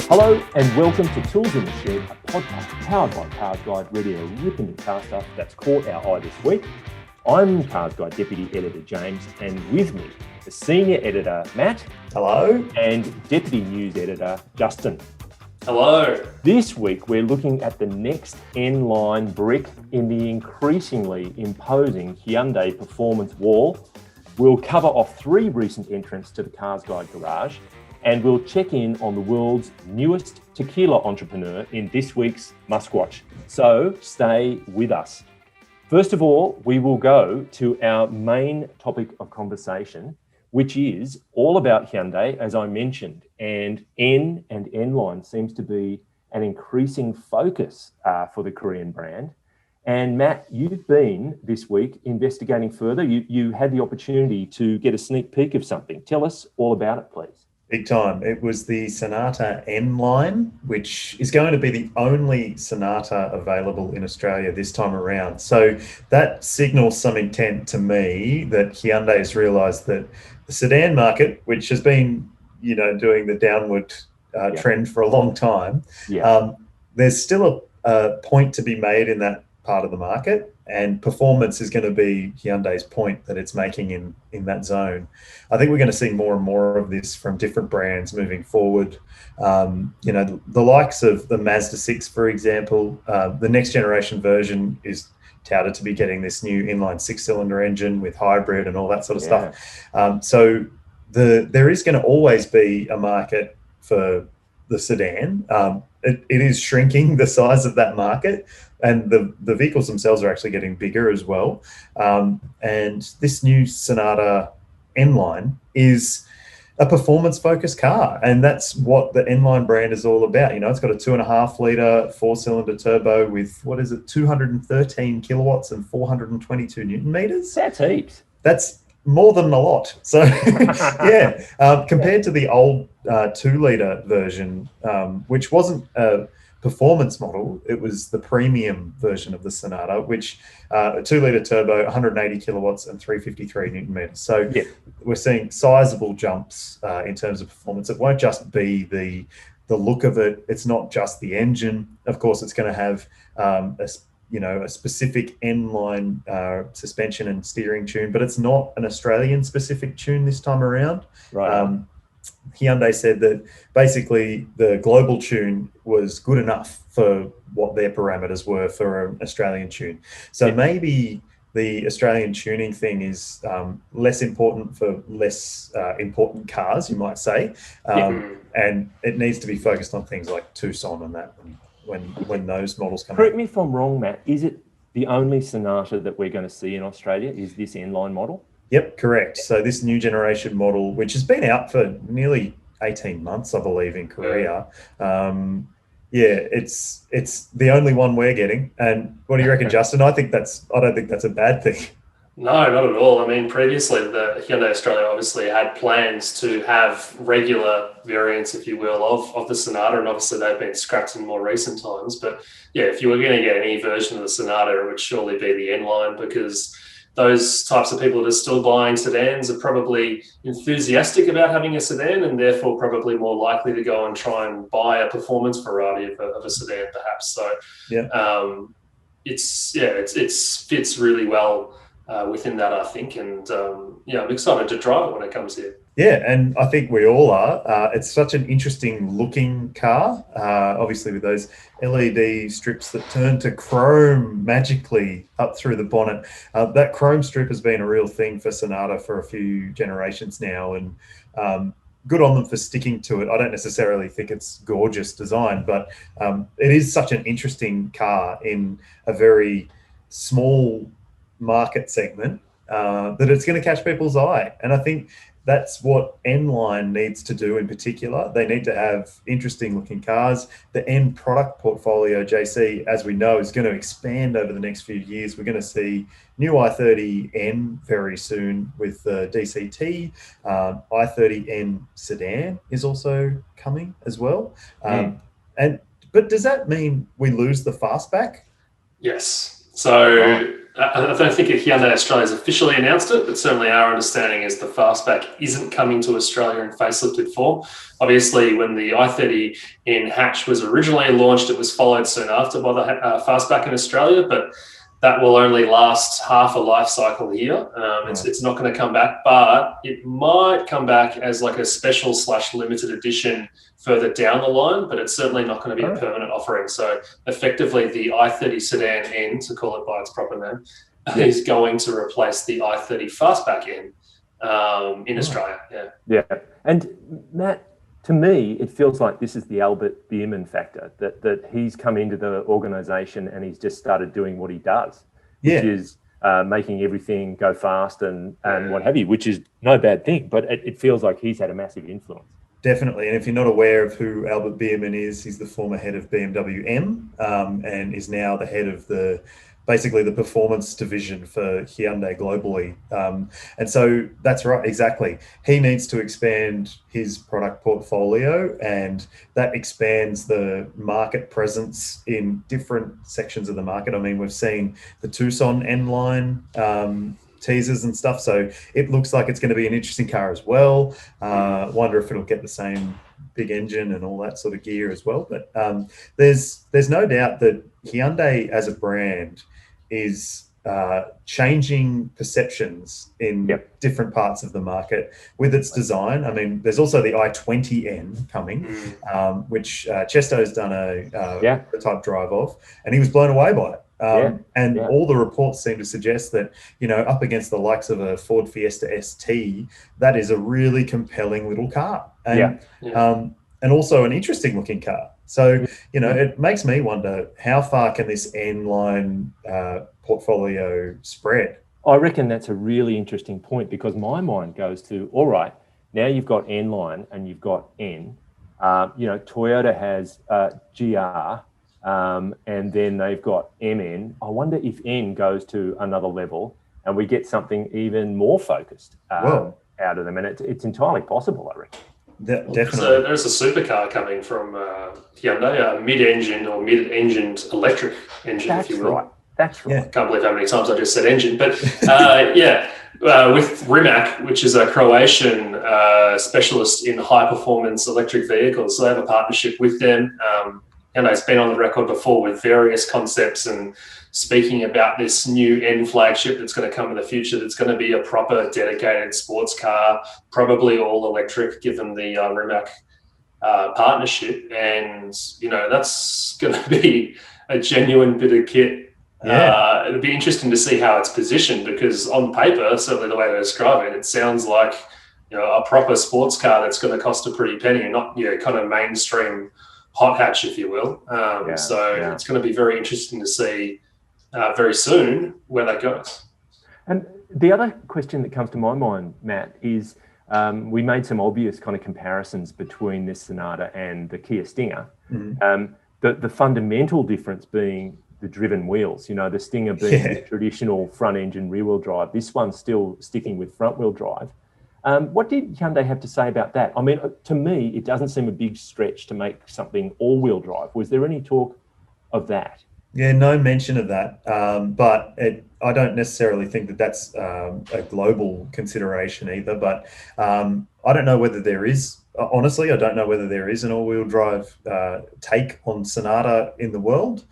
Hello and welcome to Tools in the Shed, a podcast powered by CarsGuide, ready to rip into car stuff that's caught our eye this week. I'm CarsGuide Deputy Editor James, and with me, the Senior Editor Matt. Hello. And Deputy News Editor Justin. Hello. This week, we're looking at the next N Line brick in the increasingly imposing Hyundai performance wall. We'll cover off 3 recent entrants to the CarsGuide garage, and we'll check in on the world's newest tequila entrepreneur in this week's MuskWatch. So stay with us. First of all, we will go to our main topic of conversation, which is all about Hyundai, as I mentioned, and N and N Line seems to be an increasing focus for the Korean brand. And Matt, you've been this week investigating further. You had the opportunity to get a sneak peek of something. Tell us all about it, please. Big time. It was the Sonata N Line, which is going to be the only Sonata available in Australia this time around. So that signals some intent to me that Hyundai has realised that the sedan market, which has been, doing the downward trend for a long time, there's still a point to be made in that part of the market, and performance is going to be Hyundai's point that it's making in that zone. I think we're going to see more and more of this from different brands moving forward. The likes of the Mazda 6, for example, the next generation version is touted to be getting this new inline 6-cylinder engine with hybrid and all that sort of stuff. So there is going to always be a market for the sedan. It is shrinking the size of that market, and the vehicles themselves are actually getting bigger as well. And this new Sonata N Line is a performance-focused car, and that's what the N Line brand is all about. It's got a 2.5-litre 4-cylinder turbo with 213 kilowatts and 422 newton meters. That's heaps. That's more than a lot. So, compared to the old 2-litre version, which wasn't a performance model, it was the premium version of the Sonata, which a 2-litre turbo, 180 kilowatts and 353 newton meters. So we're seeing sizable jumps in terms of performance. It won't just be the look of it. It's not just the engine. Of course, it's going to have a specific N-line suspension and steering tune, but it's not an Australian-specific tune this time around. Right. Hyundai said that basically the global tune was good enough for what their parameters were for an Australian tune. So maybe the Australian tuning thing is less important for less important cars, you might say, and it needs to be focused on things like Tucson and that when those models come out. Correct me if I'm wrong, Matt. Is it the only Sonata that we're going to see in Australia? Is this N-Line model? Yep, correct. So this new generation model, which has been out for nearly 18 months, I believe, in Korea. It's the only one we're getting. And what do you reckon, Justin? I don't think that's a bad thing. No, not at all. I mean, previously, the Hyundai Australia obviously had plans to have regular variants, if you will, of the Sonata, and obviously they've been scrapped in more recent times. But if you were going to get any version of the Sonata, it would surely be the N Line, because those types of people that are still buying sedans are probably enthusiastic about having a sedan, and therefore probably more likely to go and try and buy a performance variety of a sedan, perhaps. So, it fits really well within that, I think, and I'm excited to drive it when it comes here. Yeah, and I think we all are. It's such an interesting looking car, obviously with those LED strips that turn to chrome magically up through the bonnet. That chrome strip has been a real thing for Sonata for a few generations now, and good on them for sticking to it. I don't necessarily think it's gorgeous design, but it is such an interesting car in a very small market segment that it's going to catch people's eye. And I think that's what N Line needs to do in particular. They need to have interesting looking cars. The N product portfolio, JC, as we know, is going to expand over the next few years. We're going to see new i30N very soon with the DCT. i30N sedan is also coming as well. But does that mean we lose the fastback? Yes. So I don't think Hyundai Australia has officially announced it, but certainly our understanding is the Fastback isn't coming to Australia in facelifted form. Obviously, when the i30 in hatch was originally launched, it was followed soon after by the Fastback in Australia, but that will only last half a life cycle here. It's not going to come back, but it might come back as like a special / limited edition further down the line, but it's certainly not going to be a permanent offering. So effectively the i30 Sedan N, to call it by its proper name, is going to replace the i30 Fastback N in Australia. Yeah. And Matt, to me, it feels like this is the Albert Bierman factor, that he's come into the organization and he's just started doing what he does, which is making everything go fast and what have you, which is no bad thing, but it feels like he's had a massive influence. Definitely. And if you're not aware of who Albert Bierman is, he's the former head of BMW M and is now the head of basically the performance division for Hyundai globally. And so that's right, exactly. He needs to expand his product portfolio, and that expands the market presence in different sections of the market. I mean, we've seen the Tucson N Line teasers and stuff, so it looks like it's going to be an interesting car as well. Wonder if it'll get the same big engine and all that sort of gear as well. But there's no doubt that Hyundai as a brand is changing perceptions in different parts of the market with its design. I mean, there's also the i20N coming, which Chesto's done a prototype drive of, and he was blown away by it. All the reports seem to suggest that, up against the likes of a Ford Fiesta ST, that is a really compelling little car. And also an interesting looking car. So, it makes me wonder, how far can this N line portfolio spread? I reckon that's a really interesting point, because my mind goes to, all right, now you've got N line and you've got N. Toyota has GR, and then they've got MN. I wonder if N goes to another level and we get something even more focused out of them. And it's entirely possible, I reckon. Definitely. There's a supercar coming from Hyundai, a mid-engined or mid-engined electric engine, if you will. That's right. I can't believe how many times I just said engine. But with Rimac, which is a Croatian specialist in high-performance electric vehicles. So they have a partnership with them. Hyundai's been on the record before with various concepts and speaking about this new N flagship that's going to come in the future, that's going to be a proper dedicated sports car, probably all electric, given the Rimac partnership. And, that's going to be a genuine bit of kit. It'll be interesting to see how it's positioned, because on paper, certainly the way to describe it, it sounds like, a proper sports car that's going to cost a pretty penny, and not, kind of mainstream hot hatch, if you will. It's going to be very interesting to see very soon where that goes. And the other question that comes to my mind, Matt, is we made some obvious kind of comparisons between this Sonata and the Kia Stinger. The fundamental difference being the driven wheels, the Stinger being the traditional front engine rear wheel drive. This one's still sticking with front wheel drive. What did Hyundai have to say about that? I mean, to me, it doesn't seem a big stretch to make something all-wheel drive. Was there any talk of that? Yeah, no mention of that. But I don't necessarily think that that's a global consideration either. But I don't know whether there is. Honestly, I don't know whether there is an all-wheel drive take on Sonata in the world.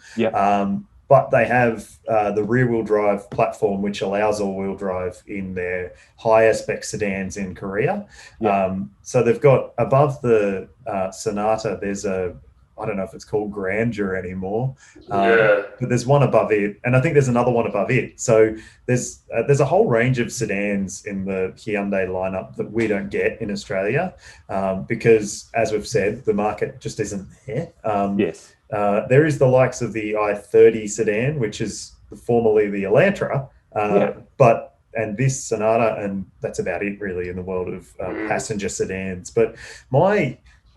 But they have the rear-wheel drive platform, which allows all-wheel drive in their higher spec sedans in Korea. So they've got above the Sonata, there's I don't know if it's called Grandeur anymore, but there's one above it, and I think there's another one above it. So there's a whole range of sedans in the Hyundai lineup that we don't get in Australia because, as we've said, the market just isn't there. There is the likes of the i30 sedan, which is formerly the Elantra, and this Sonata, and that's about it really in the world of passenger sedans. But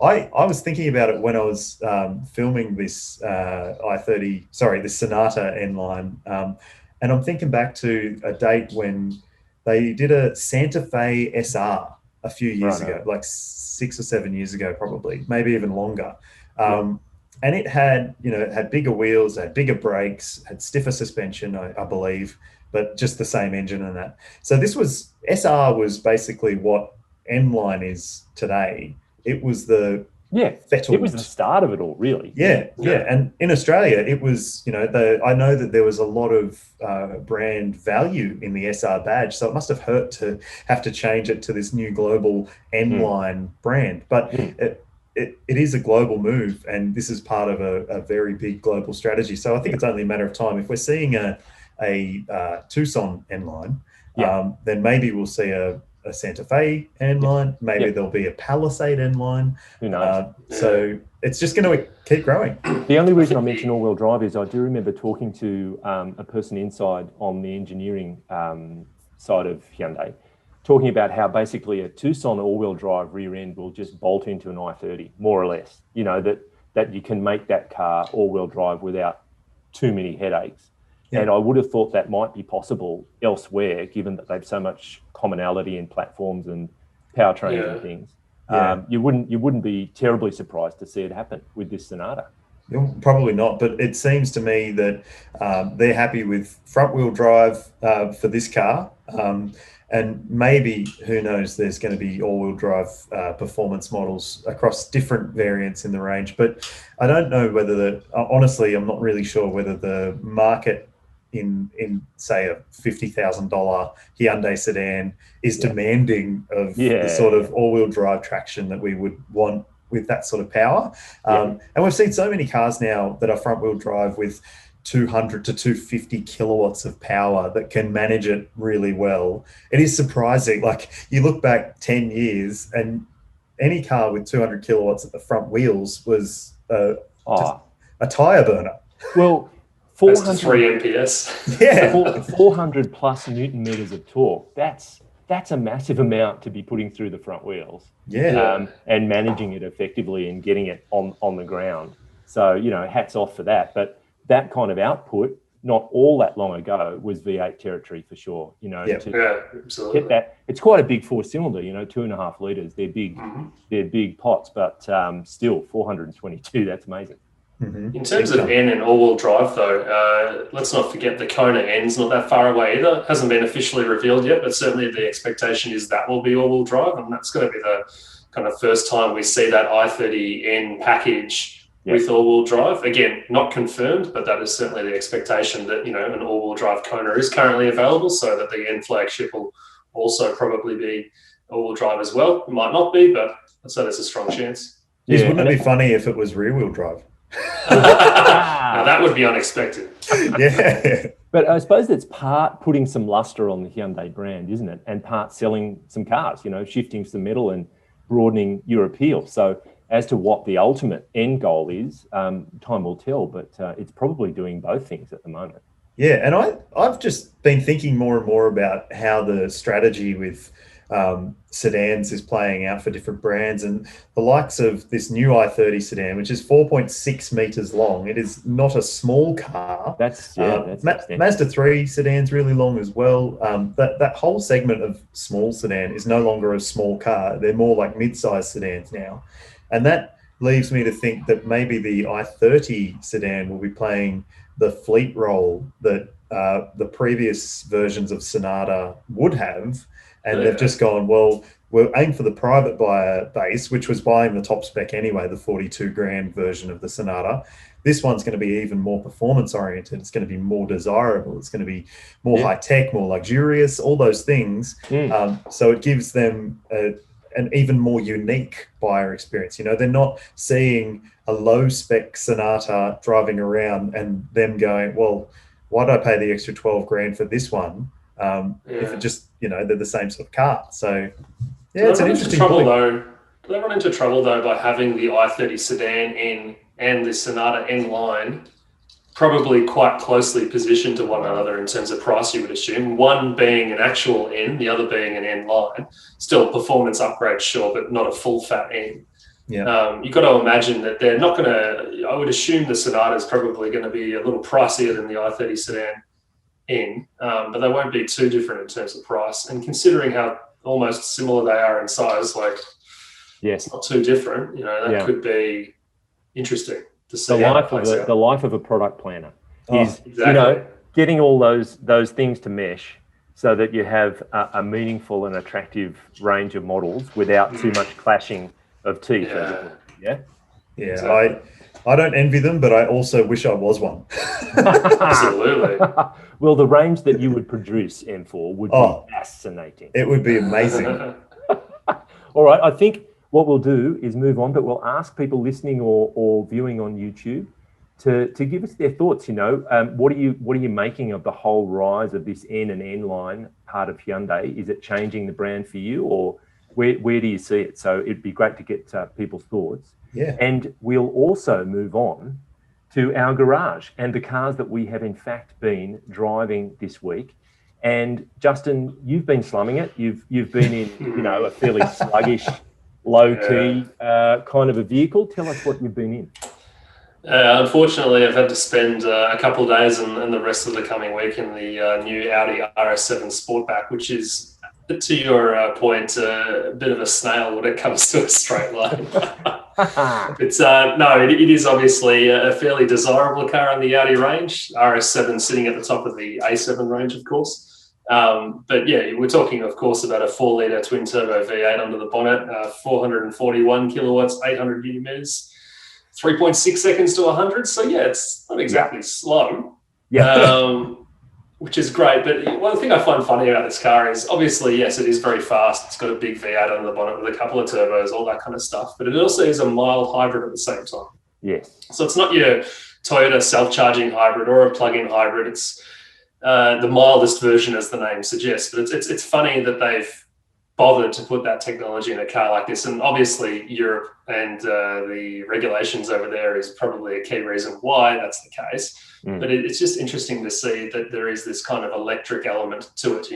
I was thinking about it when I was filming this this Sonata N Line, and I'm thinking back to a date when they did a Santa Fe SR a few years ago, like 6 or 7 years ago, probably, maybe even longer. And it had, it had bigger wheels, it had bigger brakes, had stiffer suspension, I believe. but just the same engine and that. So SR was basically what N Line is today. It was the fettled. It was the start of it all, really. Yeah. And in Australia, it was, I know that there was a lot of brand value in the SR badge, so it must have hurt to have to change it to this new global N Line brand. But it is a global move, and this is part of a very big global strategy. So I think it's only a matter of time. If we're seeing a Tucson N Line, then maybe we'll see a Santa Fe N Line. Maybe there'll be a Palisade N Line. Who knows? So it's just going to keep growing. The only reason I mention all-wheel drive is I do remember talking to a person inside on the engineering side of Hyundai, talking about how basically a Tucson all-wheel drive rear end will just bolt into an i30, more or less. That you can make that car all-wheel drive without too many headaches. Yeah. And I would have thought that might be possible elsewhere, given that they've so much commonality in platforms and powertrains and things. Yeah. You wouldn't be terribly surprised to see it happen with this Sonata. Probably not, but it seems to me that they're happy with front-wheel drive for this car. And maybe, who knows, there's going to be all-wheel drive performance models across different variants in the range. But I don't know whether honestly, I'm not really sure whether the market in say a $50,000 Hyundai sedan is demanding of the sort of all-wheel drive traction that we would want with that sort of power. And we've seen so many cars now that are front-wheel drive with 200 to 250 kilowatts of power that can manage it really well. It is surprising. Like, you look back 10 years and any car with 200 kilowatts at the front wheels was just a tire burner. Well, 403 MPS. 400 plus Newton meters of torque. That's a massive amount to be putting through the front wheels. And managing it effectively and getting it on the ground. So, hats off for that. But that kind of output, not all that long ago, was V8 territory for sure. Absolutely. Get that, it's quite a big four-cylinder. 2.5 liters. They're big. They're big pots, but still 422. That's amazing. In terms of N and all-wheel drive, though, let's not forget the Kona N's not that far away either. It hasn't been officially revealed yet, but certainly the expectation is that will be all-wheel drive, and that's going to be the kind of first time we see that i30N package with all-wheel drive. Again, not confirmed, but that is certainly the expectation that, an all-wheel drive Kona is currently available, so that the N flagship will also probably be all-wheel drive as well. It might not be, but so there's a strong chance. Wouldn't it be funny if it was rear-wheel drive? Now that would be unexpected. But I suppose it's part putting some luster on the Hyundai brand, isn't it? And part selling some cars, shifting some metal and broadening your appeal. So as to what the ultimate end goal is, time will tell, but it's probably doing both things at the moment. Yeah, and I've just been thinking more and more about how the strategy with sedans is playing out for different brands, and the likes of this new i30 sedan, which is 4.6 meters long. It is not a small car. That's Mazda 3 sedan's really long as well. That whole segment of small sedan is no longer a small car. They're more like mid-sized sedans now, and that leaves me to think that maybe the i30 sedan will be playing the fleet role that the previous versions of Sonata would have. And they've just gone, well, we'll aim for the private buyer base, which was buying the top spec anyway, the 42 grand version of the Sonata. This one's going to be even more performance oriented. It's going to be more desirable. It's going to be more high tech, more luxurious, all those things. So it gives them an even more unique buyer experience. They're not seeing a low spec Sonata driving around and them going, well, why did I pay the extra 12 grand for this one? If it just, they're the same sort of car. So, it's an interesting point. Do they run into trouble, though, by having the i30 sedan N and the Sonata N line probably quite closely positioned to one another in terms of price, you would assume? One being an actual N, the other being an N line. Still performance upgrade, sure, but not a full fat N. You've got to imagine that they're not going to, I would assume the Sonata is probably going to be a little pricier than the i30 sedan N, but they won't be too different in terms of price. And considering how almost similar they are in size, it's not too different. That could be interesting to see. The life of a product planner is, getting all those things to mesh so that you have a meaningful and attractive range of models without too much clashing of teeth. Yeah. Exactly. I don't envy them, but I also wish I was one. Absolutely. Well, the range that you would produce, M4, would be fascinating. It would be amazing. All right, I think what we'll do is move on, but we'll ask people listening or viewing on YouTube to give us their thoughts. What are you making of the whole rise of this N and N line part of Hyundai? Is it changing the brand for you, or where do you see it? So it'd be great to get people's thoughts. Yeah. And we'll also move on to our garage and the cars that we have in fact been driving this week. And Justin, you've been slumming it. You've been in a fairly sluggish, low key kind of a vehicle. Tell us what you've been in. Unfortunately, I've had to spend a couple of days and the rest of the coming week in the new Audi RS7 Sportback, which is, to your point, a bit of a snail when it comes to a straight line. It is obviously a fairly desirable car in the Audi range. RS7 sitting at the top of the A7 range, of course. But yeah, we're talking, of course, about a 4-litre twin-turbo V8 under the bonnet, 441 kilowatts, 800 Newton meters, 3.6 seconds to 100. So yeah, it's not exactly slow. Yeah. Which is great. But one thing I find funny about this car is, obviously, yes, it is very fast. It's got a big V8 under the bonnet with a couple of turbos, all that kind of stuff. But it also is a mild hybrid at the same time. Yes. So it's not your Toyota self-charging hybrid or a plug-in hybrid. It's the mildest version, as the name suggests. But it's funny that they've bothered to put that technology in a car like this. And obviously, Europe and the regulations over there is probably a key reason why that's the case. But it's just interesting to see that there is this kind of electric element to it,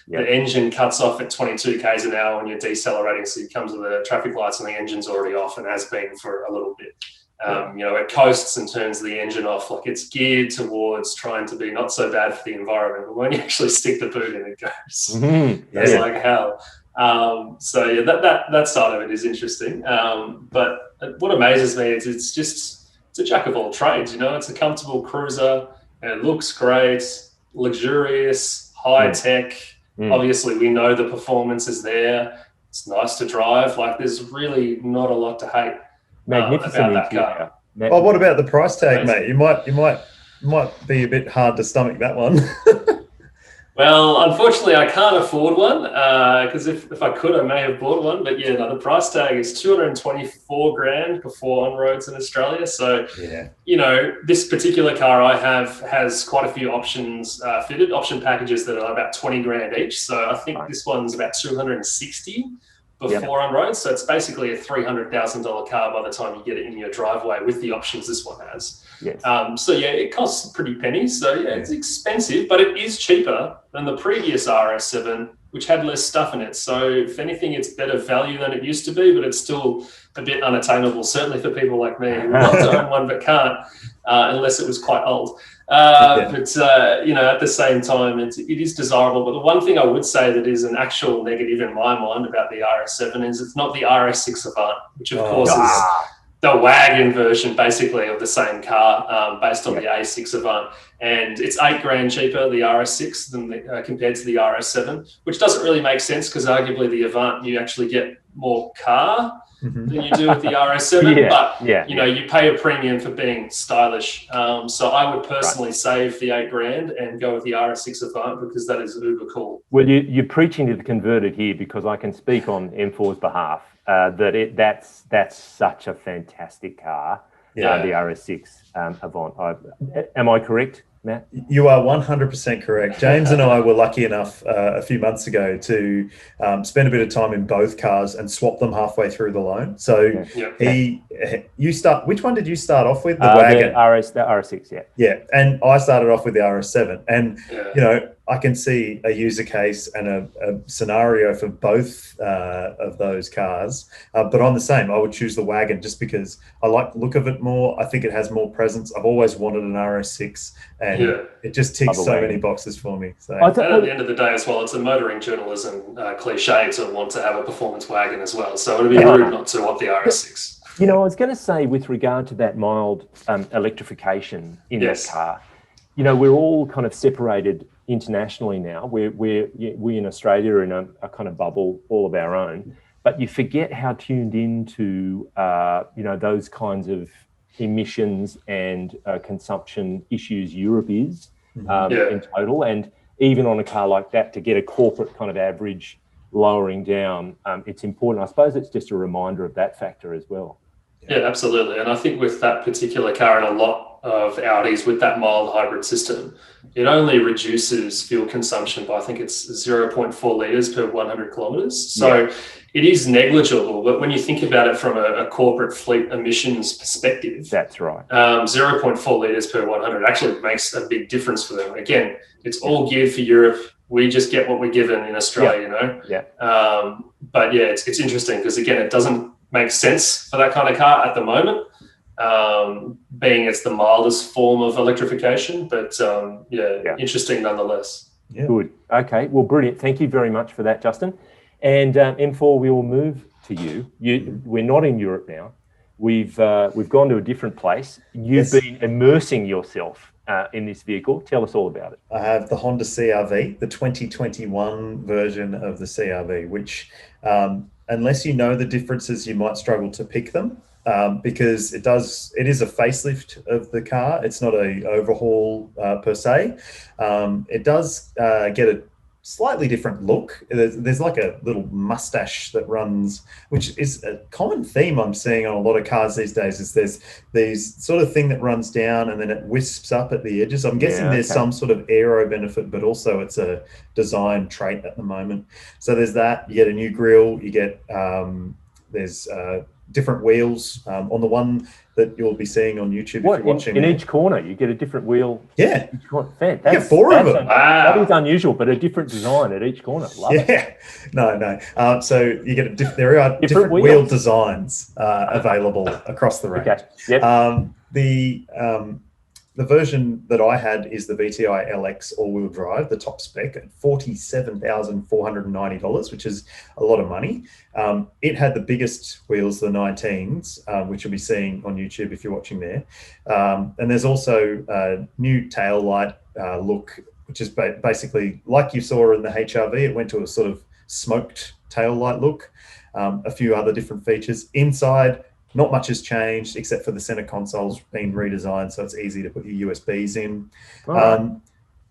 The engine cuts off at 22 k's an hour when you're decelerating, so you come to the traffic lights and the engine's already off and has been for a little bit. It coasts and turns the engine off, like it's geared towards trying to be not so bad for the environment, but when you actually stick the boot in, it goes like hell. That side of it is interesting. But what amazes me is it's a jack of all trades. It's a comfortable cruiser. It looks great, luxurious, high tech. Obviously, we know the performance is there. It's nice to drive. Like, there's really not a lot to hate magnificent about that car. Well, what about the price tag, mate? You might be a bit hard to stomach that one. Well, unfortunately, I can't afford one because if I could, I may have bought one. But yeah, no, the price tag is 224 grand before on roads in Australia. So, this particular car I have has quite a few options fitted, option packages that are about 20 grand each. So I think this one's about 260 before on roads. So it's basically a $300,000 car by the time you get it in your driveway with the options this one has. Yes. It costs a pretty penny. So it's expensive, but it is cheaper than the previous RS7, which had less stuff in it. So if anything, it's better value than it used to be, but it's still a bit unattainable, certainly for people like me who want to own one but can't, unless it was quite old. But at the same time, it is desirable. But the one thing I would say that is an actual negative in my mind about the RS7 is it's not the RS6 Avant, which of course is the wagon version, basically, of the same car, based on the A6 Avant. And it's $8 grand cheaper, the RS6, than compared to the RS7, which doesn't really make sense because arguably the Avant, you actually get more car than you do with the RS7. But, you pay a premium for being stylish. So I would personally save the $8 grand and go with the RS6 Avant because that is uber cool. Well, you're preaching to the converted here because I can speak on M4's behalf. That's such a fantastic car, the RS6 Avant. Am I correct, Matt? You are 100% correct. James and I were lucky enough a few months ago to spend a bit of time in both cars and swap them halfway through the loan. So which one did you start off with? The wagon? The RS6, Yeah, and I started off with the RS7. And, I can see a user case and a scenario for both of those cars. But on the same, I would choose the wagon just because I like the look of it more. I think it has more presence. I've always wanted an RS6 and it just ticks so many boxes for me. So at the end of the day as well, it's a motoring journalism cliche to want to have a performance wagon as well. So it would be rude not to want the RS6. I was going to say with regard to that mild electrification in that car, we're all kind of separated internationally now. We in Australia are in a kind of bubble all of our own, but you forget how tuned into, those kinds of emissions and consumption issues Europe is in total. And even on a car like that, to get a corporate kind of average lowering down, it's important. I suppose it's just a reminder of that factor as well. Yeah, absolutely. And I think with that particular car and a lot of Audis with that mild hybrid system, it only reduces fuel consumption by, I think it's 0.4 litres per 100 kilometres. So it is negligible, but when you think about it from a corporate fleet emissions perspective, that's right. 0.4 litres per 100 actually makes a big difference for them. Again, it's all geared for Europe. We just get what we're given in Australia, But yeah, it's interesting because, again, it doesn't make sense for that kind of car at the moment, being it's the mildest form of electrification, but interesting nonetheless. Yeah. Good. Okay. Well, brilliant. Thank you very much for that, Justin. And M4, we will move to you. We're not in Europe now. We've gone to a different place. You've been immersing yourself in this vehicle. Tell us all about it. I have the Honda CR-V, the 2021 version of the CR-V, which unless you know the differences, you might struggle to pick them because it is a facelift of the car. It's not a overhaul per se. It does get a slightly different look. There's like a little mustache that runs, which is a common theme I'm seeing on a lot of cars these days, is there's these sort of thing that runs down and then it wisps up at the edges. I'm guessing there's some sort of aero benefit, but also it's a design trait at the moment. So there's that. You get a new grille, you get there's different wheels on the one that you'll be seeing on YouTube if you're watching. In each corner, you get a different wheel. Yeah. Each corner. You get four of them. That is unusual, but a different design at each corner. Love it. No. So you get there are different wheel designs available across the range. Okay. Yep. The version that I had is the VTI LX all-wheel drive, the top spec at $47,490, which is a lot of money. It had the biggest wheels, the 19s, which you'll be seeing on YouTube if you're watching there. And there's also a new tail light look, which is basically like you saw in the HRV. It went to a sort of smoked tail light look. A few other different features. Inside, not much has changed except for the center console's been redesigned, so it's easy to put your USBs in.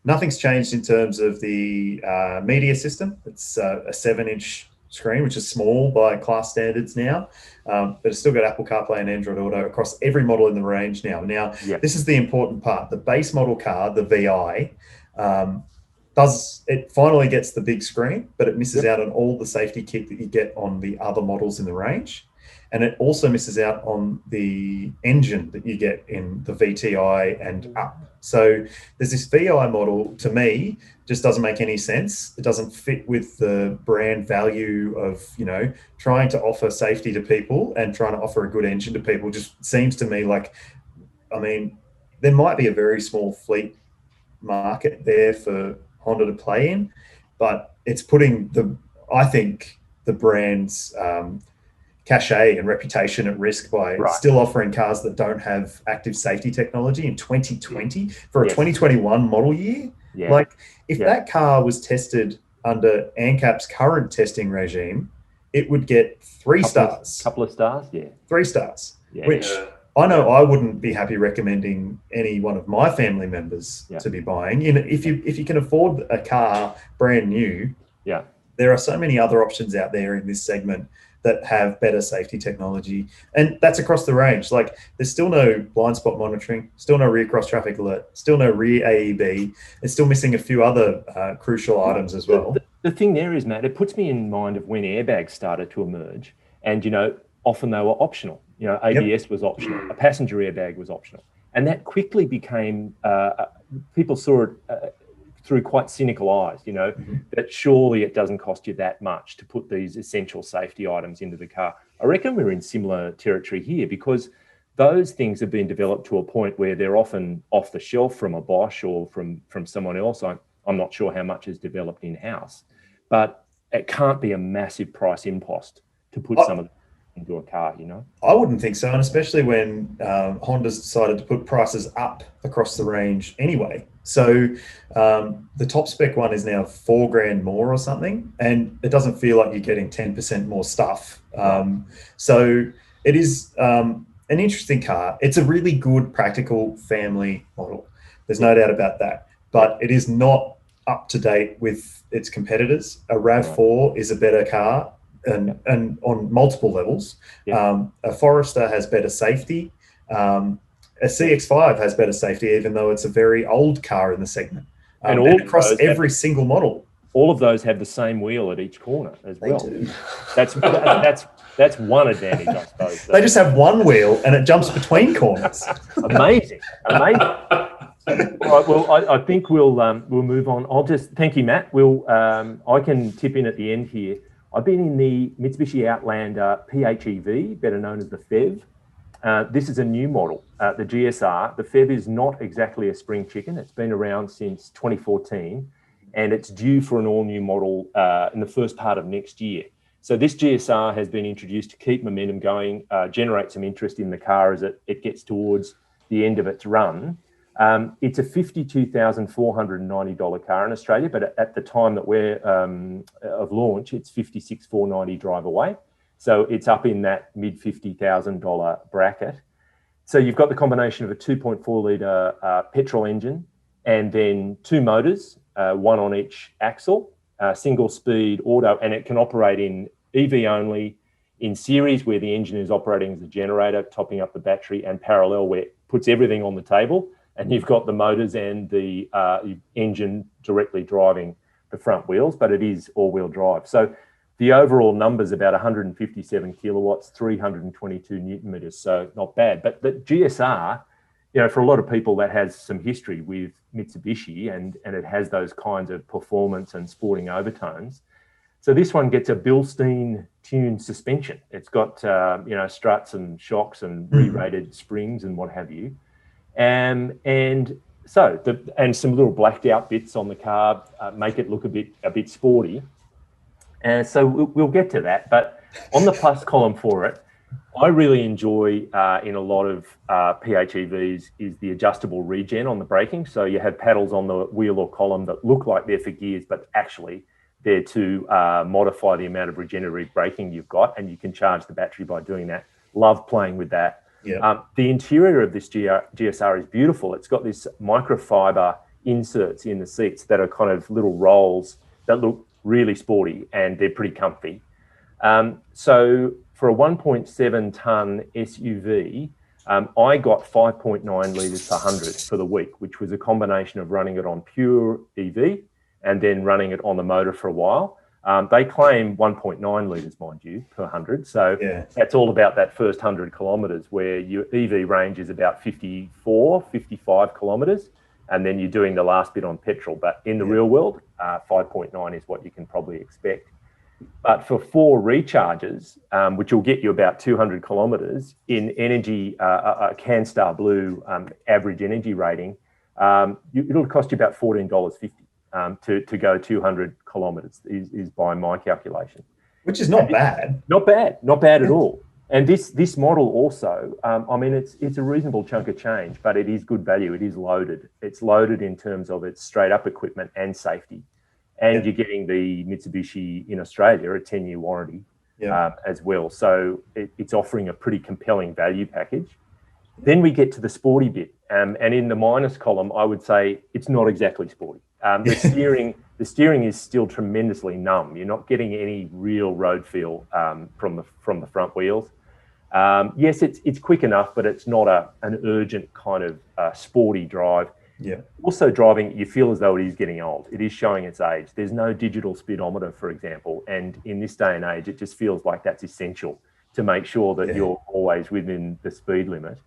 Nothing's changed in terms of the media system. It's a 7-inch screen, which is small by class standards now, but it's still got Apple CarPlay and Android Auto across every model in the range now. This is the important part. The base model car, the VI, it finally gets the big screen, but it misses out on all the safety kit that you get on the other models in the range. And it also misses out on the engine that you get in the VTI and up. So there's this VI model, to me, just doesn't make any sense. It doesn't fit with the brand value of, trying to offer safety to people and trying to offer a good engine to people. Just seems to me like, there might be a very small fleet market there for Honda to play in, but it's putting I think the brand's cachet and reputation at risk by still offering cars that don't have active safety technology in 2020 for a 2021 model year. If that car was tested under ANCAP's current testing regime, it would get 3 stars. Couple of stars, 3 stars, which I know I wouldn't be happy recommending any one of my family members to be buying. If you can afford a car brand new, there are so many other options out there in this segment that have better safety technology. And that's across the range. There's still no blind spot monitoring, still no rear cross traffic alert, still no rear AEB. It's still missing a few other crucial items as well. The thing there is, Matt, it puts me in mind of when airbags started to emerge and, often they were optional. ABS was optional, a passenger airbag was optional. And that quickly became, people saw it through quite cynical eyes, that surely it doesn't cost you that much to put these essential safety items into the car. I reckon we're in similar territory here because those things have been developed to a point where they're often off the shelf from a Bosch or from someone else. I'm not sure how much is developed in-house, but it can't be a massive price impost to put some of them into a car, I wouldn't think so, and especially when Honda's decided to put prices up across the range anyway. So the top spec one is now $4,000 more or something, and it doesn't feel like you're getting 10% more stuff. So it is an interesting car. It's a really good practical family model. There's no doubt about that, but it is not up to date with its competitors. A RAV4 is a better car and on multiple levels. A Forester has better safety. A CX-5 has better safety, even though it's a very old car in the segment. And all across every single model. All of those have the same wheel at each corner as well. They do. That's one advantage, I suppose. They just have one wheel and it jumps between corners. Amazing. All right, well, I think we'll move on. I'll just thank you, Matt. I can tip in at the end here. I've been in the Mitsubishi Outlander PHEV, better known as the PHEV. This is a new model, the GSR. The PHEV is not exactly a spring chicken. It's been around since 2014, and it's due for an all-new model in the first part of next year. So this GSR has been introduced to keep momentum going, generate some interest in the car as it gets towards the end of its run. It's a $52,490 car in Australia, but at the time that we're of launch, it's $56,490 drive away. So it's up in that mid $50,000 bracket. So you've got the combination of a 2.4 litre petrol engine and then two motors, one on each axle, single speed auto, and it can operate in EV only, in series where the engine is operating as a generator, topping up the battery, and parallel where it puts everything on the table. And you've got the motors and the engine directly driving the front wheels, but it is all-wheel drive. So the overall number's about 157 kilowatts, 322 newton meters, so not bad. But the GSR, for a lot of people, that has some history with Mitsubishi, and it has those kinds of performance and sporting overtones. So this one gets a Bilstein-tuned suspension. It's got struts and shocks and re-rated springs and what have you. And some little blacked out bits on the car make it look a bit sporty. And so we'll get to that. But on the plus column for it, I really enjoy in a lot of PHEVs is the adjustable regen on the braking. So you have paddles on the wheel or column that look like they're for gears, but actually they're to modify the amount of regenerative braking you've got, and you can charge the battery by doing that. Love playing with that. Yeah. The interior of this GSR is beautiful. It's got this microfiber inserts in the seats that are kind of little rolls that look really sporty, and they're pretty comfy. So for a 1.7 ton SUV, I got 5.9 litres per 100 for the week, which was a combination of running it on pure EV and then running it on the motor for a while. They claim 1.9 litres, mind you, per 100. So that's all about that first 100 kilometres, where your EV range is about 55 kilometres. And then you're doing the last bit on petrol. But in the real world, 5.9 is what you can probably expect. But for 4 recharges, which will get you about 200 kilometres in energy, a CanStar Blue average energy rating, it'll cost you about $14.50 to go 200 kilometres is by my calculation. Which is not bad. Not bad at all. And this model also, it's a reasonable chunk of change, but it is good value. It is loaded. It's loaded in terms of its straight up equipment and safety. And you're getting the Mitsubishi in Australia, a 10-year warranty as well. So it's offering a pretty compelling value package. Then we get to the sporty bit. And in the minus column, I would say it's not exactly sporty. The steering is still tremendously numb. You're not getting any real road feel from the front wheels. Yes, it's quick enough, but it's not an urgent kind of sporty drive. Yeah. Also driving, you feel as though it is getting old. It is showing its age. There's no digital speedometer, for example. And in this day and age, it just feels like that's essential to make sure that you're always within the speed limit.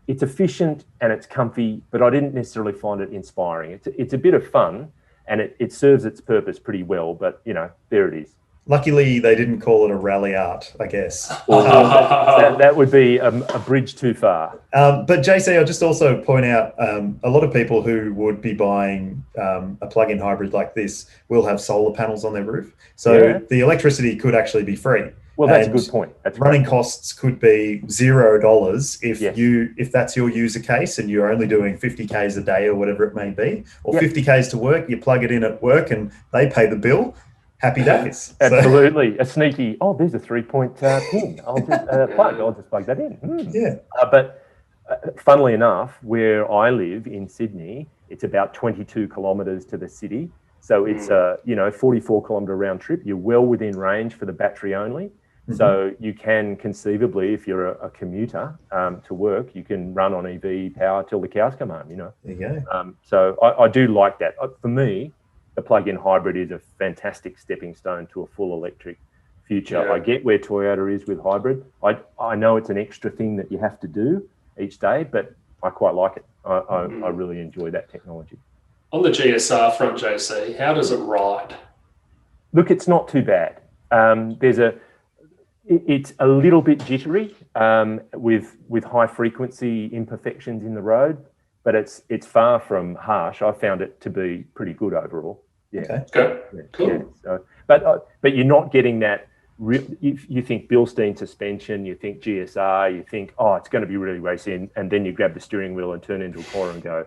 It's efficient and it's comfy, but I didn't necessarily find it inspiring. It's a bit of fun, and it serves its purpose pretty well, but there it is. Luckily, they didn't call it a rally art, I guess. That would be a bridge too far. But JC, I'll just also point out a lot of people who would be buying a plug-in hybrid like this will have solar panels on their roof. So the electricity could actually be free. Well, that's a And good point. That's running great. costs could be $0 if Yes. if that's your user case and you're only doing 50 Ks a day or whatever it may be, or Yep. 50 Ks to work, you plug it in at work and they pay the bill. Happy days. Absolutely. A sneaky, oh, there's a 3-point pin. I'll just plug that in. Yeah. But funnily enough, where I live in Sydney, it's about 22 kilometres to the city. So it's a 44-kilometre round trip. You're well within range for the battery only. So you can conceivably, if you're a commuter to work, you can run on EV power till the cows come home, There you go. So I do like that. For me, the plug-in hybrid is a fantastic stepping stone to a full electric future. Yeah. I get where Toyota is with hybrid. I know it's an extra thing that you have to do each day, but I quite like it. I really enjoy that technology. On the GSR front, JC, how does it ride? Look, it's not too bad. It's a little bit jittery with high frequency imperfections in the road, but it's far from harsh. I found it to be pretty good overall. Yeah. Okay. Yeah. Cool. Yeah. So, but you're not getting that. You think Bilstein suspension, you think GSR, you think, oh, it's going to be really racing, and then you grab the steering wheel and turn into a corner and go,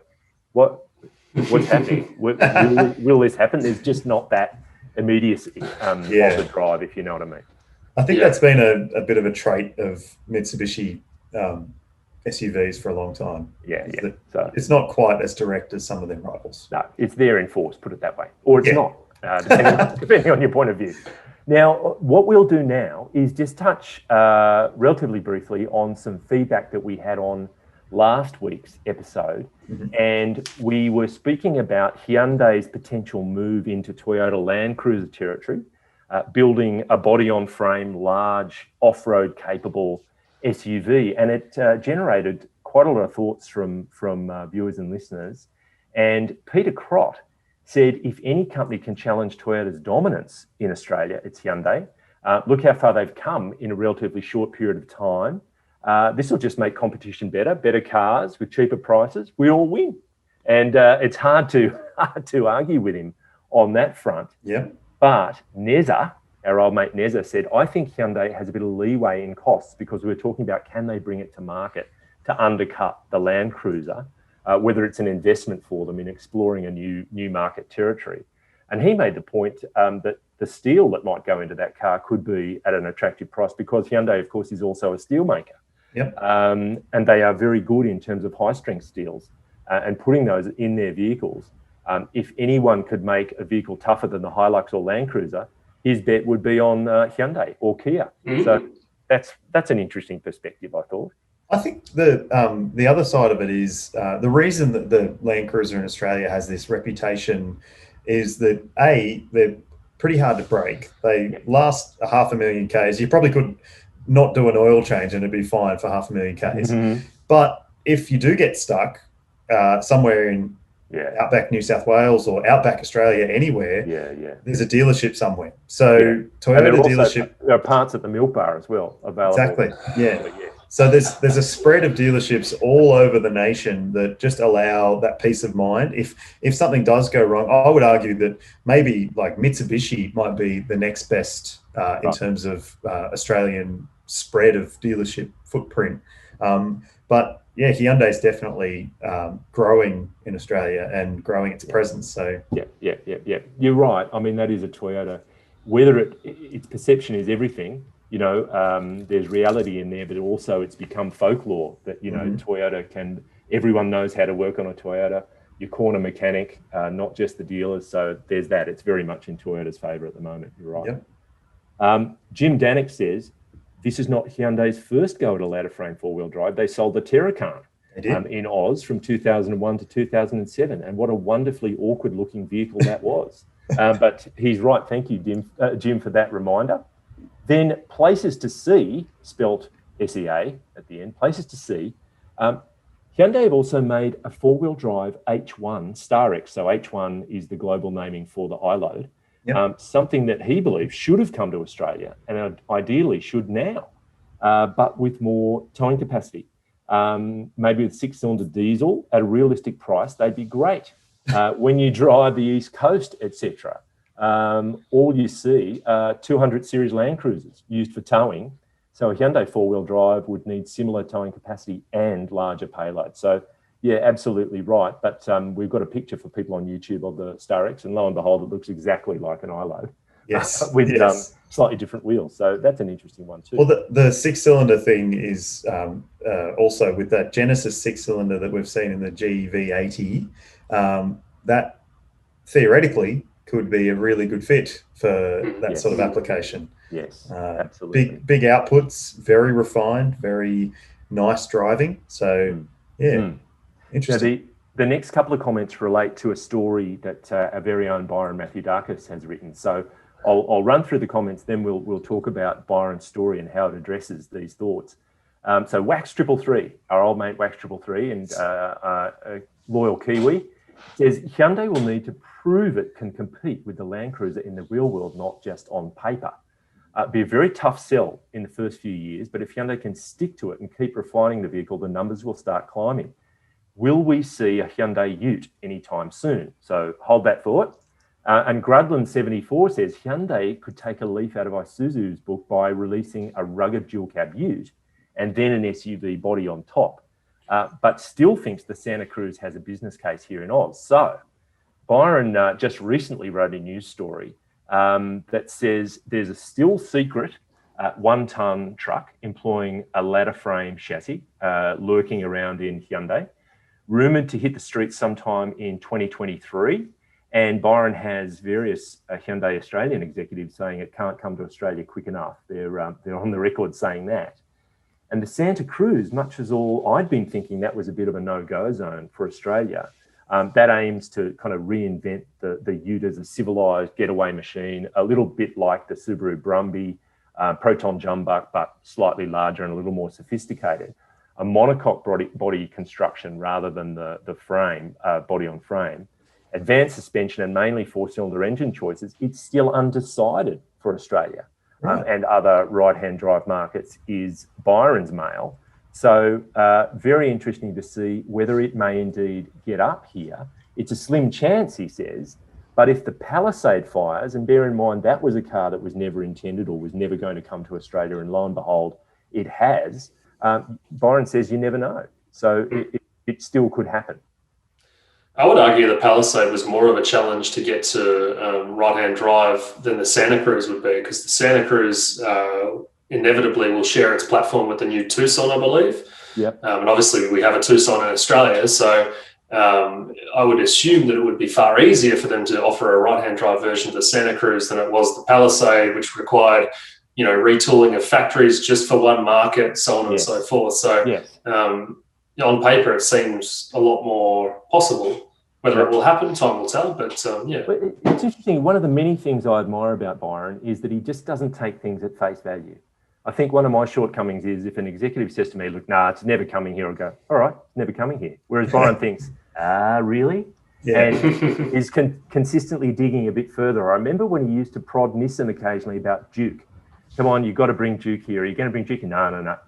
what's happening? Will this happen? There's just not that immediacy of the drive, if you know what I mean. I think that's been a bit of a trait of Mitsubishi SUVs for a long time. Yeah. So it's not quite as direct as some of their rivals. no, it's there in force, put it that way, or it's not, depending on your point of view. Now, what we'll do now is just touch relatively briefly on some feedback that we had on last week's episode. And we were speaking about Hyundai's potential move into Toyota Land Cruiser territory, building a body-on-frame, large, off-road capable SUV. And it generated quite a lot of thoughts from viewers and listeners. And Peter Crott said, if any company can challenge Toyota's dominance in Australia, it's Hyundai. Look how far they've come in a relatively short period of time. This will just make competition better cars with cheaper prices. We all win. And it's hard to argue with him on that front. Yeah. But Neza, our old mate Neza, said, I think Hyundai has a bit of leeway in costs because we were talking about can they bring it to market to undercut the Land Cruiser, whether it's an investment for them in exploring a new market territory. And he made the point that the steel that might go into that car could be at an attractive price because Hyundai, of course, is also a steel maker. Yep. And they are very good in terms of high-strength steels and putting those in their vehicles. If anyone could make a vehicle tougher than the Hilux or Land Cruiser, his bet would be on Hyundai or Kia. So that's an interesting perspective, I thought. I think the other side of it is the reason that the Land Cruiser in Australia has this reputation is that they're pretty hard to break. They last 500,000 Ks. You probably could not do an oil change and it'd be fine for 500,000 Ks. But if you do get stuck somewhere in Outback New South Wales or Outback Australia, anywhere, there's a dealership somewhere. So Toyota dealership. There are parts at the milk bar as well available. Exactly. Yeah. So there's a spread of dealerships all over the nation that just allow that peace of mind. If something does go wrong, I would argue that maybe like Mitsubishi might be the next best in terms of Australian spread of dealership footprint. But yeah, Hyundai is definitely growing in Australia and growing its presence. So yeah. You're right. I mean, that is a Toyota. Whether its perception is everything. There's reality in there, but also it's become folklore that, Toyota everyone knows how to work on a Toyota, your corner mechanic, not just the dealers. So there's that. It's very much in Toyota's favour at the moment. You're right. Yep. Jim Danick says, this is not Hyundai's first go at a ladder frame four-wheel drive. They sold the Terracan in Oz from 2001 to 2007. And what a wonderfully awkward looking vehicle that was. But he's right. Thank you, Jim, for that reminder. Then Places to See, spelt SEA at the end, Places to See. Hyundai have also made a four-wheel drive H1 Star X. So H1 is the global naming for the iLoad. Yep. Something that he believes should have come to Australia and ideally should now, but with more towing capacity. Maybe with 6-cylinder diesel at a realistic price, they'd be great when you drive the East Coast, etc. all you see are 200 series Land Cruisers used for towing. So a Hyundai four-wheel drive would need similar towing capacity and larger payload. So yeah, absolutely right. But we've got a picture for people on YouTube of the Star-X, and lo and behold, it looks exactly like an iLoad. Yes. With slightly different wheels. So that's an interesting one too. Well, the six-cylinder thing is also with that Genesis six-cylinder that we've seen in the GV80, that theoretically could be a really good fit for that sort of application. Yes, absolutely. Big outputs, very refined, very nice driving. So interesting. Now, the next couple of comments relate to a story that our very own Byron Matthew Darkus has written. So I'll run through the comments, then we'll talk about Byron's story and how it addresses these thoughts. So Wax 333, our old mate Wax 333 and a loyal Kiwi, says Hyundai will need to prove it can compete with the Land Cruiser in the real world, not just on paper. Be a very tough sell in the first few years, but if Hyundai can stick to it and keep refining the vehicle, the numbers will start climbing. Will we see a Hyundai Ute anytime soon? So hold that thought. And Grudland74 says Hyundai could take a leaf out of Isuzu's book by releasing a rugged dual cab Ute and then an SUV body on top, but still thinks the Santa Cruz has a business case here in Oz. So Byron just recently wrote a news story that says there's a still secret 1-ton truck employing a ladder frame chassis lurking around in Hyundai, rumoured to hit the streets sometime in 2023. And Byron has various Hyundai Australian executives saying it can't come to Australia quick enough. They're on the record saying that. And the Santa Cruz, much as all I'd been thinking that was a bit of a no-go zone for Australia, that aims to kind of reinvent the Ute as a civilised getaway machine, a little bit like the Subaru Brumby, Proton Jumbuck, but slightly larger and a little more sophisticated. A monocoque body construction rather than the frame, body on frame. Advanced suspension and mainly four-cylinder engine choices, it's still undecided for Australia and other right-hand drive markets is Byron's mail. So very interesting to see whether it may indeed get up here. It's a slim chance, he says, but if the Palisade fires, and bear in mind that was a car that was never intended or was never going to come to Australia, and lo and behold, it has, Byron says you never know. So it still could happen. I would argue the Palisade was more of a challenge to get to right-hand drive than the Santa Cruz would be, because the Santa Cruz inevitably will share its platform with the new Tucson, I believe. Yep. And obviously we have a Tucson in Australia, so I would assume that it would be far easier for them to offer a right-hand drive version of the Santa Cruz than it was the Palisade, which required, retooling of factories just for one market, so on and so forth. So on paper, it seems a lot more possible. Whether it will happen, time will tell. But But it's interesting. One of the many things I admire about Byron is that he just doesn't take things at face value. I think one of my shortcomings is if an executive says to me, look, nah, it's never coming here, I'll go, all right, it's never coming here. Whereas Byron thinks, really? Yeah. And is consistently digging a bit further. I remember when he used to prod Nissan occasionally about Duke. Come on, you've got to bring Duke here. Are you going to bring Duke? No.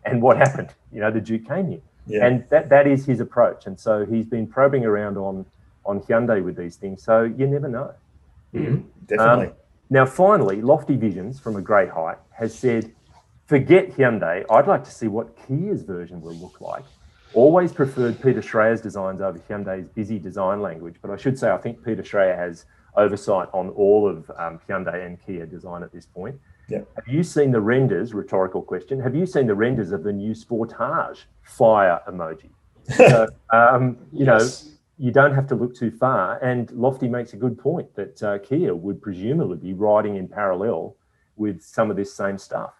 And what happened? The Duke came here. Yeah. And that is his approach. And so he's been probing around on Hyundai with these things. So you never know. Mm-hmm. Definitely. Now, finally, Lofty Visions from a great height has said, forget Hyundai. I'd like to see what Kia's version will look like. Always preferred Peter Schreier's designs over Hyundai's busy design language. But I should say, I think Peter Schreier has oversight on all of Hyundai and Kia design at this point. Yeah. Have you seen the renders, rhetorical question, have you seen the renders of the new Sportage fire emoji? So, you don't have to look too far. And Lofty makes a good point that Kia would presumably be riding in parallel with some of this same stuff.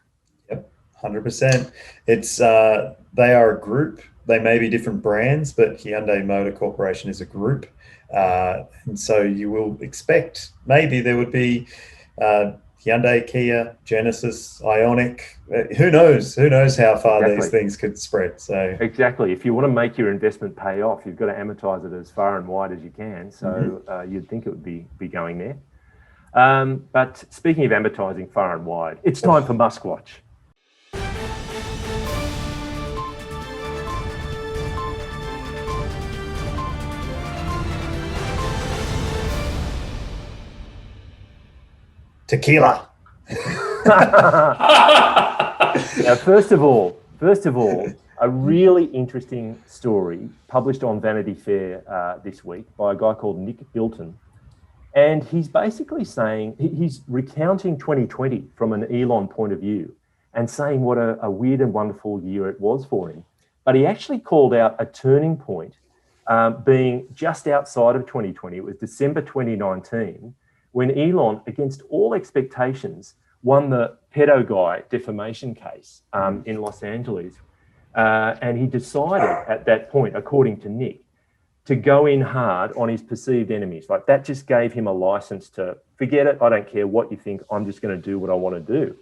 Yep, 100%. It's they are a group. They may be different brands, but Hyundai Motor Corporation is a group. And so you will expect maybe there would be Hyundai, Kia, Genesis, Ioniq. Who knows? Who knows how far these things could spread? So exactly. If you want to make your investment pay off, you've got to amortize it as far and wide as you can. So you'd think it would be going there. But speaking of amortizing far and wide, it's time for MuskWatch. Tequila. Now, first of all, a really interesting story published on Vanity Fair this week by a guy called Nick Bilton. And he's basically saying, he's recounting 2020 from an Elon point of view and saying what a weird and wonderful year it was for him. But he actually called out a turning point being just outside of 2020. It was December 2019, when Elon, against all expectations, won the pedo guy defamation case in Los Angeles. And he decided at that point, according to Nick, to go in hard on his perceived enemies. Like, that just gave him a license to forget it. I don't care what you think. I'm just going to do what I want to do.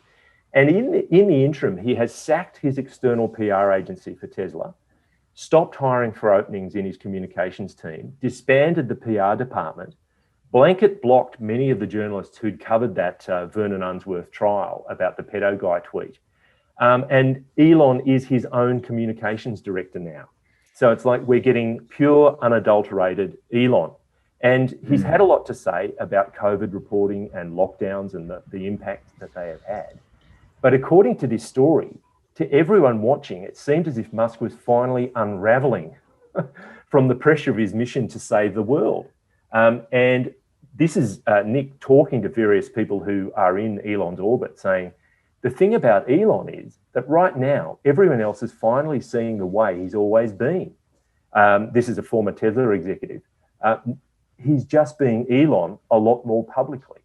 And in the interim, he has sacked his external PR agency for Tesla, stopped hiring for openings in his communications team, disbanded the PR department, blanket blocked many of the journalists who'd covered that Vernon Unsworth trial about the pedo guy tweet. And Elon is his own communications director now. So it's like we're getting pure, unadulterated Elon. And he's had a lot to say about COVID reporting and lockdowns and the impact that they have had. But according to this story, to everyone watching, it seemed as if Musk was finally unraveling from the pressure of his mission to save the world. And this is Nick talking to various people who are in Elon's orbit, saying, the thing about Elon is that right now, everyone else is finally seeing the way he's always been. This is a former Tesla executive. He's just being Elon a lot more publicly.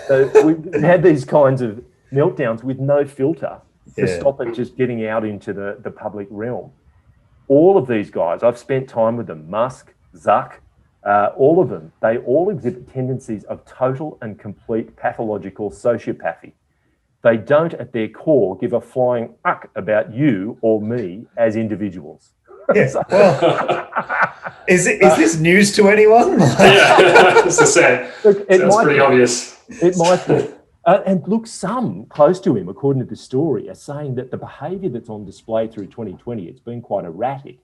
So we've had these kinds of meltdowns with no filter to stop it just getting out into the public realm. All of these guys, I've spent time with them, Musk, Zuck, all of them, they all exhibit tendencies of total and complete pathological sociopathy. They don't, at their core, give a flying uck about you or me as individuals. Yes. Well, is this news to anyone? Yeah, it's the same. Sounds pretty obvious. It might be. And look, some close to him, according to the story, are saying that the behaviour that's on display through 2020, it's been quite erratic.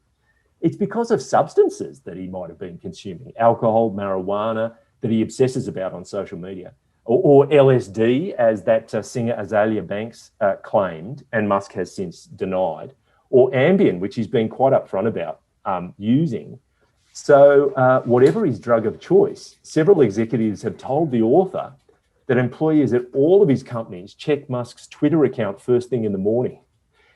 It's because of substances that he might have been consuming, alcohol, marijuana, that he obsesses about on social media. Or LSD, as that singer Azalea Banks claimed, and Musk has since denied, or Ambien, which he's been quite upfront about using. So whatever his drug of choice, several executives have told the author that employees at all of his companies check Musk's Twitter account first thing in the morning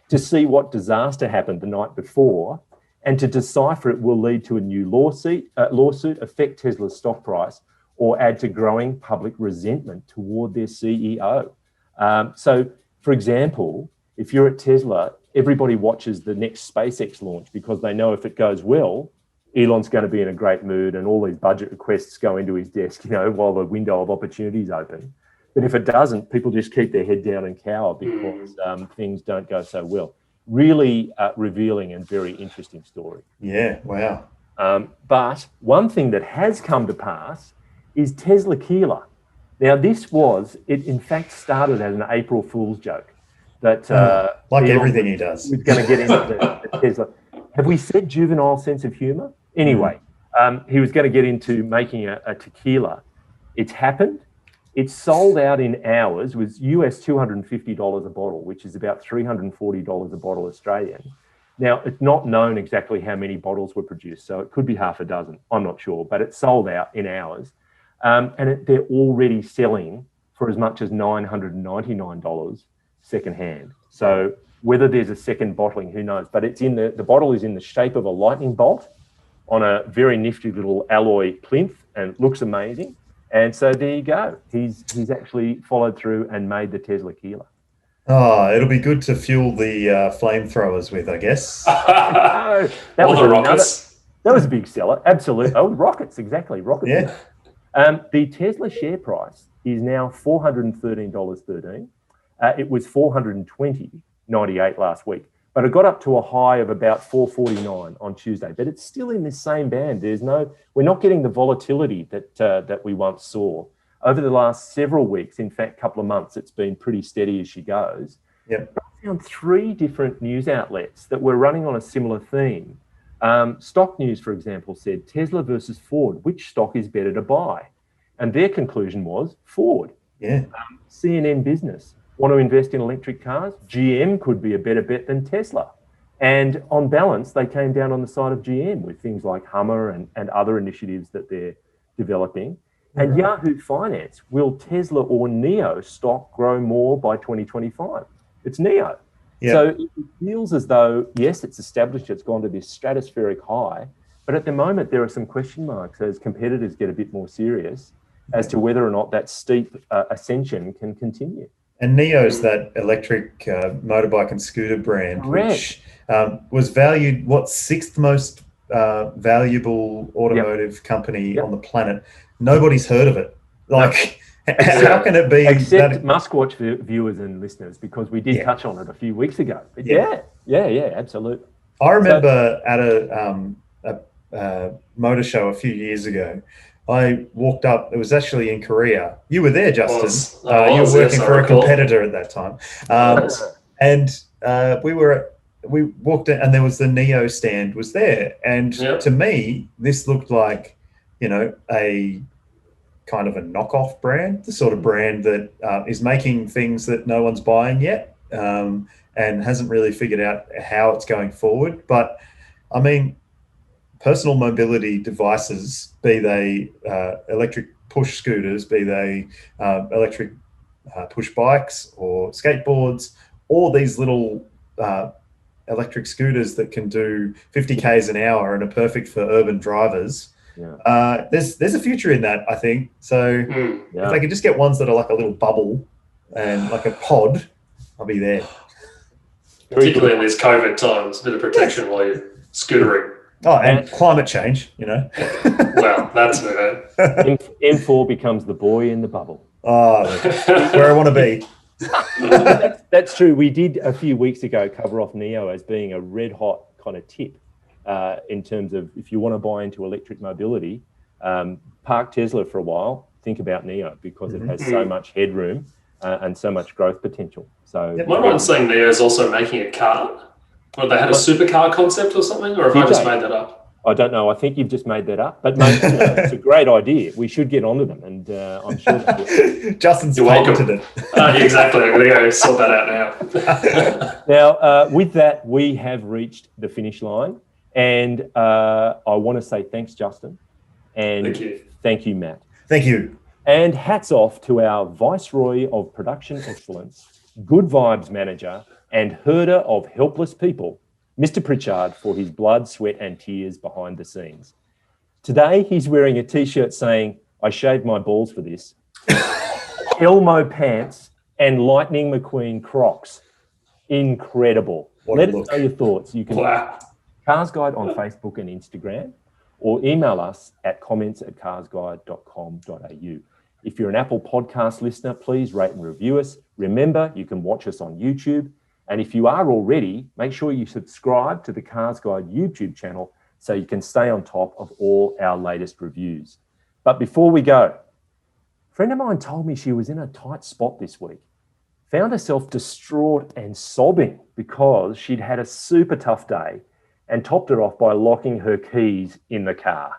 to see what disaster happened the night before and to decipher it will lead to a new lawsuit, affect Tesla's stock price, or add to growing public resentment toward their CEO. So, for example, if you're at Tesla, everybody watches the next SpaceX launch because they know if it goes well, Elon's going to be in a great mood and all these budget requests go into his desk, while the window of opportunity is open. But if it doesn't, people just keep their head down and cower because things don't go so well. Really revealing and very interesting story. Yeah, wow. But one thing that has come to pass is Teslaquila. Now, it in fact started as an April Fool's joke. That like everything he does. We're going to get into the Tesla. Have we said juvenile sense of humour? Anyway, he was going to get into making a tequila. It's happened. It's sold out in hours with US $250 a bottle, which is about $340 a bottle Australian. Now, it's not known exactly how many bottles were produced, so it could be half a dozen. I'm not sure, but it's sold out in hours. And they're already selling for as much as $999 secondhand. So whether there's a second bottling, who knows? But it's the bottle is in the shape of a lightning bolt on a very nifty little alloy plinth and looks amazing. And so there you go. He's actually followed through and made the Teslaquila. Oh, it'll be good to fuel the flamethrowers with, I guess. That was the rockets. That was a big seller. Absolutely. Oh, rockets, exactly. Rockets. Yeah. The Tesla share price is now $413.13. It was $420.98 last week, but it got up to a high of about $449 on Tuesday. But it's still in this same band. We're not getting the volatility that we once saw over the last several weeks. In fact, couple of months, it's been pretty steady as she goes. Yep. I found 3 different news outlets that were running on a similar theme. Stock News, for example, said Tesla versus Ford, which stock is better to buy? And their conclusion was Ford. Yeah. CNN Business want to invest in electric cars. GM could be a better bet than Tesla. And on balance, they came down on the side of GM with things like Hummer and other initiatives that they're developing. And Yahoo Finance, will Tesla or NIO stock grow more by 2025? It's NIO. Yeah. So it feels as though, yes, it's established, it's gone to this stratospheric high, but at the moment there are some question marks as competitors get a bit more serious as to whether or not that steep ascension can continue. And NIO's that electric motorbike and scooter brand, Correct. which was valued, sixth most valuable automotive company on the planet. Nobody's heard of it. Like, how can it be? Except MuskWatch viewers and listeners, because we did touch on it a few weeks ago. But yeah, absolutely. I remember at a motor show a few years ago, I walked up. It was actually in Korea. You were there, Justin. You were working for a competitor at that time, and we walked in, and there was the NIO stand was there, and to me, this looked like, a kind of a knockoff brand, the sort of brand that is making things that no one's buying yet, and hasn't really figured out how it's going forward. But I mean, personal mobility devices, be they electric push scooters, be they electric push bikes or skateboards, or these little electric scooters that can do 50 k's an hour and are perfect for urban drivers. There's a future in that, I think. So if they can just get ones that are like a little bubble and like a pod, I'll be there. Particularly in these COVID times, a bit of protection while you're scootering. Oh, and climate change, Well, that's it. M4 becomes the boy in the bubble. Oh, where I want to be. That's true. We did a few weeks ago cover off NIO as being a red hot kind of tip in terms of if you want to buy into electric mobility, park Tesla for a while, think about NIO, because it has so much headroom and so much growth potential. So, am I right in saying NIO is also making a car? Or they had a supercar concept or something? Or have I just made that up? I don't know. I think you've just made that up. But mate, it's a great idea. We should get onto them, and I'm sure Justin's patented it. Exactly. I'm going to go sort that out now. Now, with that, we have reached the finish line. And I want to say thanks, Justin. And thank you, Matt. Thank you. And hats off to our Viceroy of Production Excellence, Good Vibes Manager, and herder of helpless people, Mr. Pritchard, for his blood, sweat, and tears behind the scenes. Today, he's wearing a T-shirt saying, "I shaved my balls for this," Elmo pants, and Lightning McQueen Crocs. Incredible. Let us know your thoughts. You can CarsGuide on Facebook and Instagram, or email us at comments@carsguide.com.au. If you're an Apple Podcast listener, please rate and review us. Remember, you can watch us on YouTube. And if you are already, make sure you subscribe to the CarsGuide YouTube channel so you can stay on top of all our latest reviews. But before we go, a friend of mine told me she was in a tight spot this week, found herself distraught and sobbing because she'd had a super tough day and topped it off by locking her keys in the car.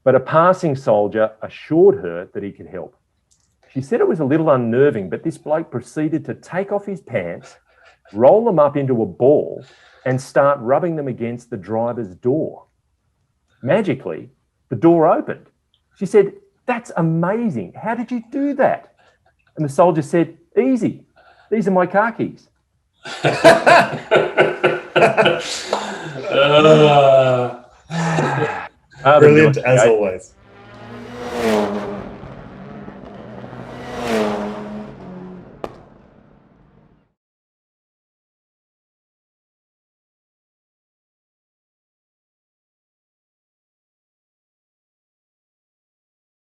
But a passing soldier assured her that he could help. She said it was a little unnerving, but this bloke proceeded to take off his pants, roll them up into a ball, and start rubbing them against the driver's door. Magically, the door opened. She said, "That's amazing. How did you do that?" And the soldier said, "Easy. These are my car keys." Brilliant as always.